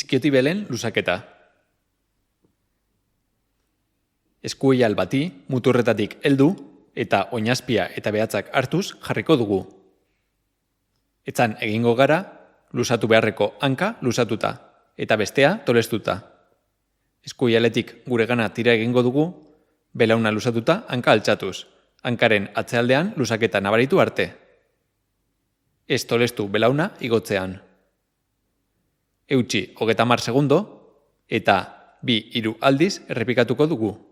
Iskiotibelen lusaketa. Eskuial bati muturretatik heldu eta oinazpia eta behatzak hartuz jarriko dugu. Etzan egingo gara, lusatu beharreko hanka lusatuta eta bestea tolestuta. Eskuialetik guregana tira egingo dugu, belauna lusatuta hanka altxatuz, hankaren atzealdean lusaketa nabaritu arte. Ez tolestu belauna igotzean. Eutsi 30 segundo eta 2-3 aldiz errepikatuko dugu.